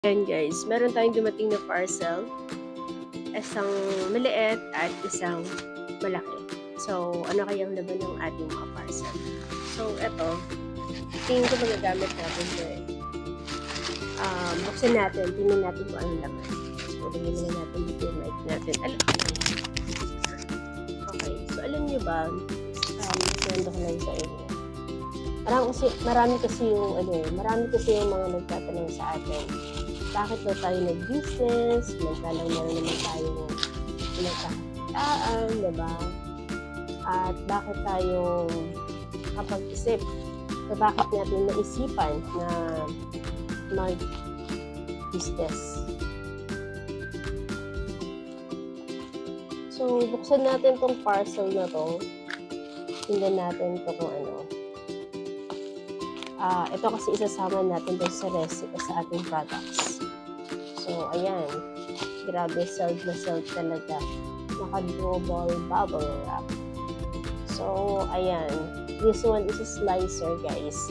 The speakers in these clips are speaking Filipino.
Ayan guys, meron tayong dumating na parcel. Isang maliit at isang malaki. So, ano kayang laman ng ating mga parcel? So, eto. Tingin ko magagamit natin ito eh. Buksan natin. Tingnan natin kung anong laman. So, lagyan na natin dito yung mic natin. Okay. So, alam niyo ba, sendo ko lang sa inyo. Marami kasi yung mga nagtatanong sa atin. Bakit daw tayo nag-business? Magkalang meron naman tayo nagkakakitaan, diba? At bakit tayo kapag-isip? So, bakit natin naisipan na mag-business? So, buksan natin tong parcel na to. Tingnan natin ito kung ano. Ito kasi isasama natin dun sa recipe sa ating products. So, ayan. Grabe, sold na sold talaga. Naka-double bubble wrap. So, ayan. This one is a slicer, guys.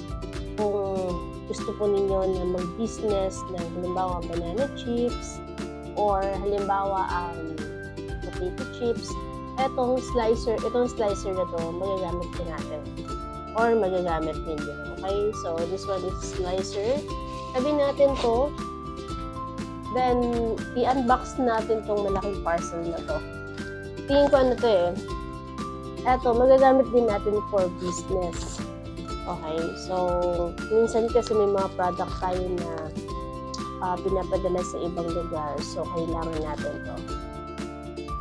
Kung gusto po ninyo na mag-business ng halimbawa banana chips or halimbawa potato chips, itong slicer na to, magagamit din natin. Or magagamit ninyo. Okay? So, this one is slicer. Tabi natin to. Then, i-unbox natin tong malaking parcel na to. Tingin ko ano to eh. Eto, magagamit din natin for business. Okay? So, minsan kasi may mga product tayo na pinapadala sa ibang lugar. So, kailangan natin to.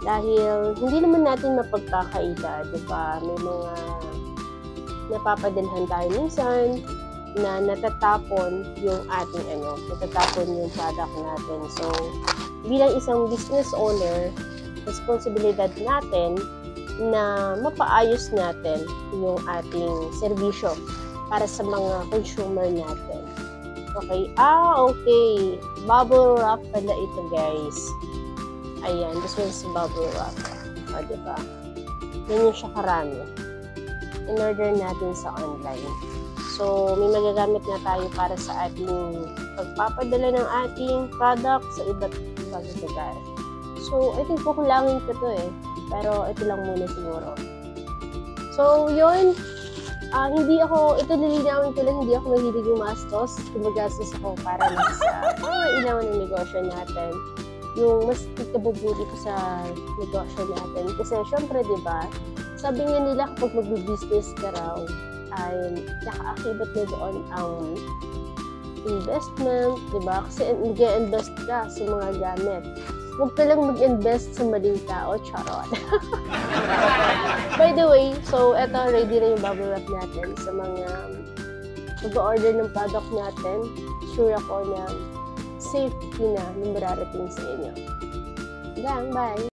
Dahil, hindi naman natin mapagkakaila. Diba? May mga napapadalhan tayo minsan na natatapon yung ating natatapon yung product natin. So, bilang isang business owner, responsibilidad natin na mapaayos natin yung ating serbisyo para sa mga consumer natin. Okay? Okay. Bubble wrap pala ito, guys. Ayan, this one's bubble wrap. O, diba? Yan yung siya karami. In-order natin sa online. So, may magagamit na tayo para sa ating pagpapadala ng ating product sa iba't ibang lugar. So, I think kukulangin ko to eh. Pero, ito lang muna siguro. So, yun. Ito nilinawin ko lang, hindi ako mahilig gumastos. Gumagastos ako para lang sa ilawan ng negosyo natin. Yung mas ikabubuti ko sa negosyo natin. Kasi, syempre, diba, sabi nga nila kapag mag-business ka raw, ay nakaakibat na doon ang investment, diba? Kasi nag-invest ka sa mga gamit. Huwag ka lang mag-invest sa maling tao, charot. By the way, so eto, ready na yung bubble wrap natin sa mga mag-order ng product natin. Sure ako na safety na yung mararating sa inyo. Bye!